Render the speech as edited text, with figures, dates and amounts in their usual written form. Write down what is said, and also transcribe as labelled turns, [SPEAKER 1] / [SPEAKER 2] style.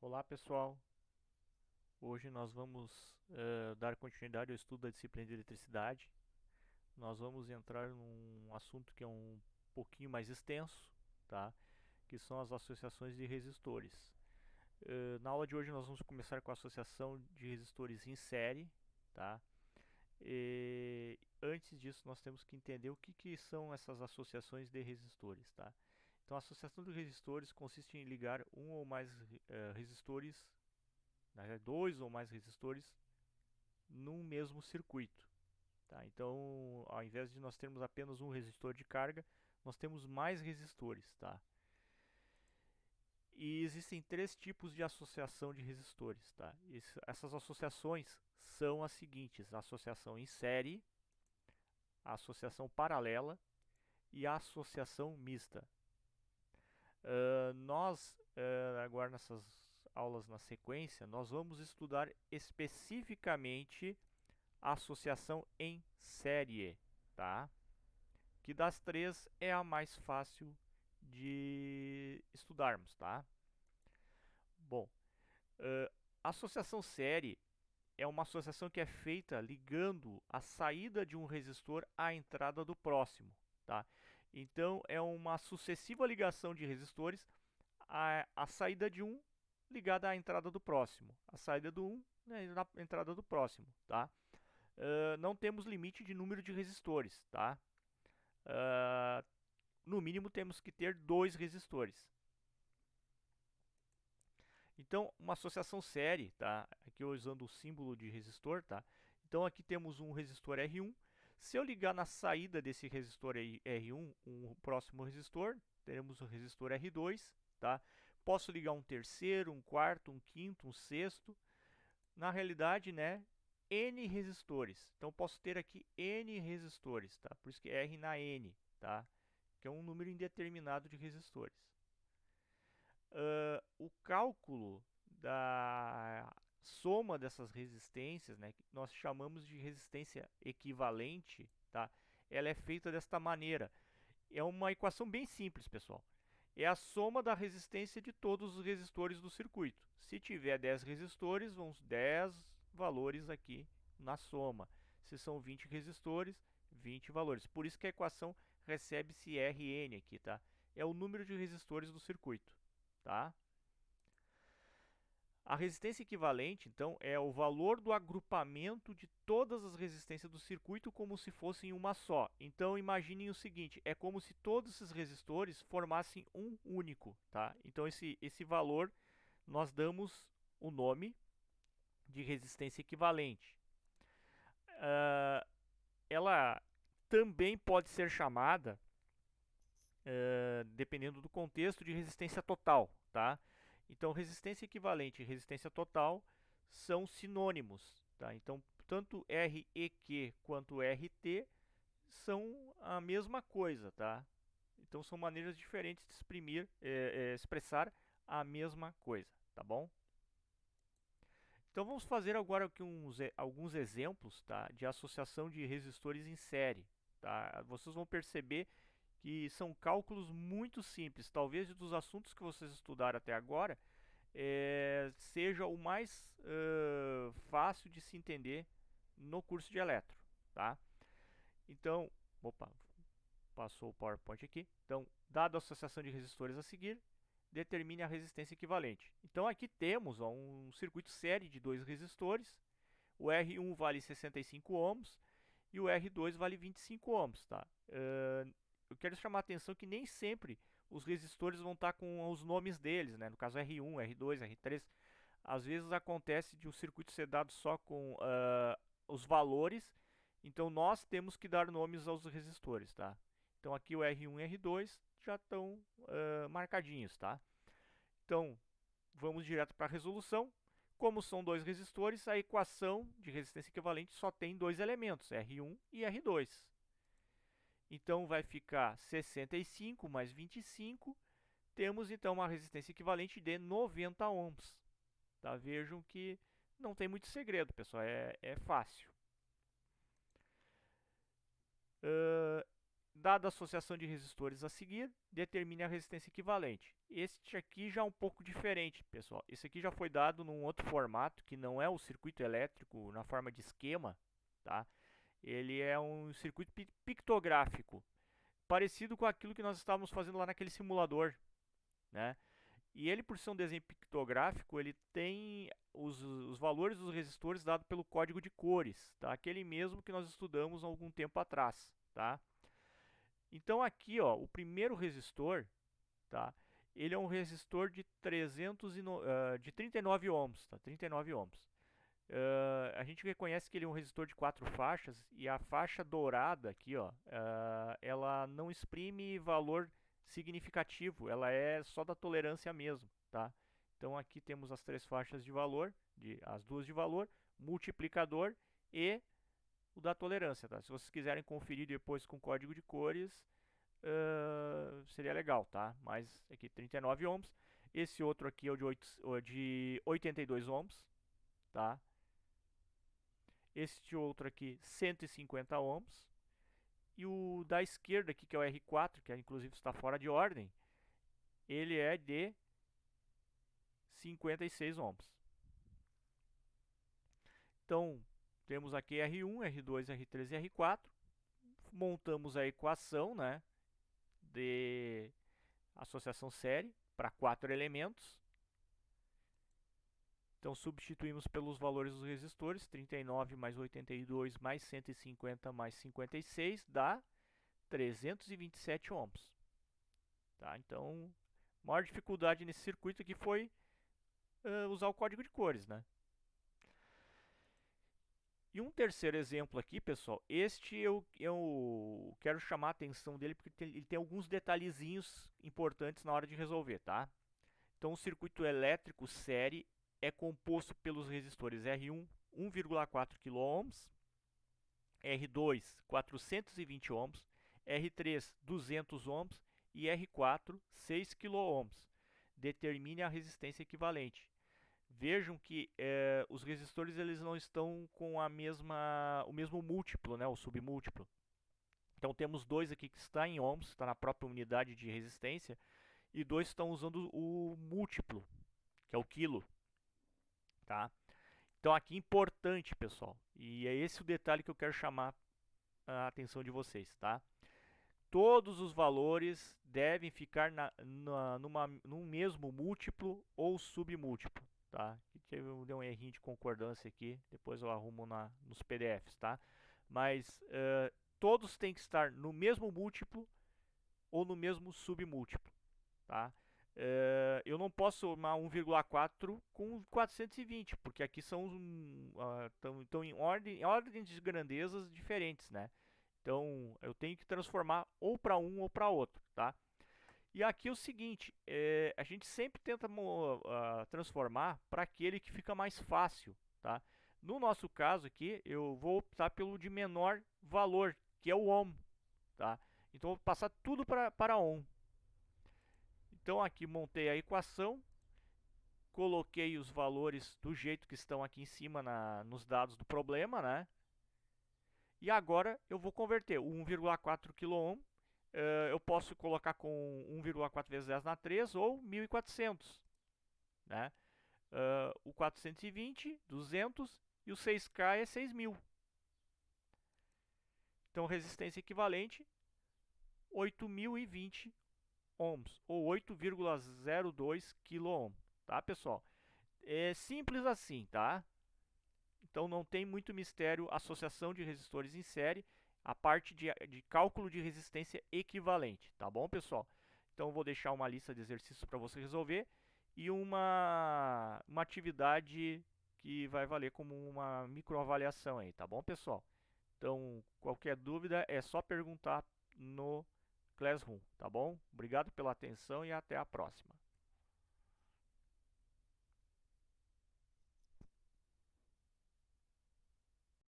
[SPEAKER 1] Olá pessoal, hoje nós vamos dar continuidade ao estudo da disciplina de eletricidade. Nós vamos entrar num assunto que é um pouquinho mais extenso, tá? Que são as associações de resistores. Na aula de hoje nós vamos começar com a associação de resistores em série, tá? E antes disso nós temos que entender o que são essas associações de resistores, tá? Então a associação de resistores consiste em ligar um ou mais resistores, dois ou mais resistores num mesmo circuito. Tá? Então, ao invés de nós termos apenas um resistor de carga, nós temos mais resistores. Tá? E existem três tipos de associação de resistores. Tá? Essas associações são as seguintes: a associação em série, a associação paralela e a associação mista. Agora nessas aulas na sequência, nós vamos estudar especificamente associação em série, tá? Que das três é a mais fácil de estudarmos, tá? Bom, associação série é uma associação que é feita ligando a saída de um resistor à entrada do próximo, tá? Então é uma sucessiva ligação de resistores, a saída de um ligada à entrada do próximo, a saída do um, né, na entrada do próximo, tá? Não temos limite de número de resistores, tá? No mínimo temos que ter dois resistores. Então, uma associação série, tá? Aqui eu usando o símbolo de resistor, tá? Então aqui temos um resistor R1. Se eu ligar na saída desse resistor R1 um próximo resistor, teremos o resistor R2, tá? Posso ligar um terceiro, um quarto, um quinto, um sexto. Na realidade, né, N resistores. Então posso ter aqui N resistores, tá? Por isso que R na N, tá? Que é um número indeterminado de resistores. O cálculo da soma dessas resistências, né, que nós chamamos de resistência equivalente, tá? Ela é feita desta maneira. É uma equação bem simples, pessoal. É a soma da resistência de todos os resistores do circuito. Se tiver 10 resistores, vão 10 valores aqui na soma. Se são 20 resistores, 20 valores. Por isso que a equação recebe-se Rn aqui, tá? É o número de resistores do circuito, tá? A resistência equivalente, então, é o valor do agrupamento de todas as resistências do circuito como se fossem uma só. Então, imaginem o seguinte, é como se todos esses resistores formassem um único, tá? Então, esse valor, nós damos o nome de resistência equivalente. Ela também pode ser chamada, dependendo do contexto, de resistência total, tá? Então, resistência equivalente e resistência total são sinônimos, tá? Então, tanto REQ quanto RT são a mesma coisa, tá? Então, são maneiras diferentes de expressar a mesma coisa, tá bom? Então, vamos fazer agora aqui alguns exemplos, tá, de associação de resistores em série, tá? Vocês vão perceber que são cálculos muito simples. Talvez dos assuntos que vocês estudaram até agora, seja o mais fácil de se entender no curso de eletro, tá? Então, opa, passou o PowerPoint aqui. Então, dada a associação de resistores a seguir, determine a resistência equivalente. Então, aqui temos um circuito série de dois resistores. O R1 vale 65 ohms e o R2 vale 25 ohms, tá? Eu quero chamar a atenção que nem sempre os resistores vão estar com os nomes deles, né? No caso R1, R2, R3. Às vezes acontece de o circuito ser dado só com os valores, então nós temos que dar nomes aos resistores, tá? Então aqui o R1 e R2 já estão marcadinhos, tá? Então vamos direto para a resolução. Como são dois resistores, a equação de resistência equivalente só tem dois elementos, R1 e R2. Então vai ficar 65 mais 25. Temos então uma resistência equivalente de 90 ohms. Tá? Vejam que não tem muito segredo, pessoal, é fácil. Dada a associação de resistores a seguir, determine a resistência equivalente. Este aqui já é um pouco diferente, pessoal. Esse aqui já foi dado num outro formato, que não é o circuito elétrico na forma de esquema, tá? Ele é um circuito pictográfico, parecido com aquilo que nós estávamos fazendo lá naquele simulador, né? E ele, por ser um desenho pictográfico, ele tem os valores dos resistores dados pelo código de cores, tá? Aquele mesmo que nós estudamos há algum tempo atrás, tá? Então aqui, ó, o primeiro resistor, tá? Ele é um resistor de 39 ohms, tá? 39 ohms. A gente reconhece que ele é um resistor de 4 faixas e a faixa dourada aqui, ó, ela não exprime valor significativo, ela é só da tolerância mesmo, tá? Então aqui temos as 3 faixas de valor, as duas de valor, multiplicador e o da tolerância, tá? Se vocês quiserem conferir depois com código de cores, seria legal, tá? Mas aqui 39 ohms. Esse outro aqui é o de 82 ohms, tá? Este outro aqui 150 ohms. E o da esquerda aqui, que é o R4, que inclusive está fora de ordem, ele é de 56 ohms. Então, temos aqui R1, R2, R3 e R4. Montamos a equação, né, de associação série para 4 elementos. Então, substituímos pelos valores dos resistores, 39 mais 82 mais 150 mais 56 dá 327 ohms. Tá? Então, a maior dificuldade nesse circuito aqui foi usar o código de cores, né? E um terceiro exemplo aqui, pessoal, este eu quero chamar a atenção dele porque ele tem alguns detalhezinhos importantes na hora de resolver, tá? Então, o circuito elétrico série é composto pelos resistores R1, 1,4 kΩ, R2, 420 ohms, R3, 200 ohms e R4, 6 kΩ. Determine a resistência equivalente. Vejam que os resistores eles não estão com o mesmo múltiplo, né, o submúltiplo. Então temos dois aqui que está em ohms, está na própria unidade de resistência, e dois estão usando o múltiplo, que é o quilo. Tá? Então aqui importante, pessoal, e é esse o detalhe que eu quero chamar a atenção de vocês, tá? Todos os valores devem ficar num mesmo múltiplo ou submúltiplo, tá? Deu um errinho de concordância aqui, depois eu arrumo nos PDFs, tá? Mas todos têm que estar no mesmo múltiplo ou no mesmo submúltiplo, tá? Eu não posso somar 1,4 com 420, porque aqui estão em ordens de grandezas diferentes, né? Então, eu tenho que transformar ou para um ou para outro, tá? E aqui é o seguinte, a gente sempre tenta transformar para aquele que fica mais fácil, tá? No nosso caso aqui, eu vou optar pelo de menor valor, que é o ohm, tá? Então, eu vou passar tudo para ohm. Então, aqui montei a equação, coloquei os valores do jeito que estão aqui em cima nos dados do problema, né? E agora eu vou converter o 1,4 kΩ, eu posso colocar com 1,4 vezes 10 na 3 ou 1400, né? O 420, 200 e o 6K é 6000. Então resistência equivalente 8020 ohms ou 8,02 kΩ, tá, pessoal? É simples assim, tá? Então não tem muito mistério, associação de resistores em série, a parte de cálculo de resistência equivalente, tá bom, pessoal? Então eu vou deixar uma lista de exercícios para você resolver e uma atividade que vai valer como uma microavaliação aí, tá bom, pessoal? Então, qualquer dúvida é só perguntar no Classroom, tá bom? Obrigado pela atenção e até a próxima.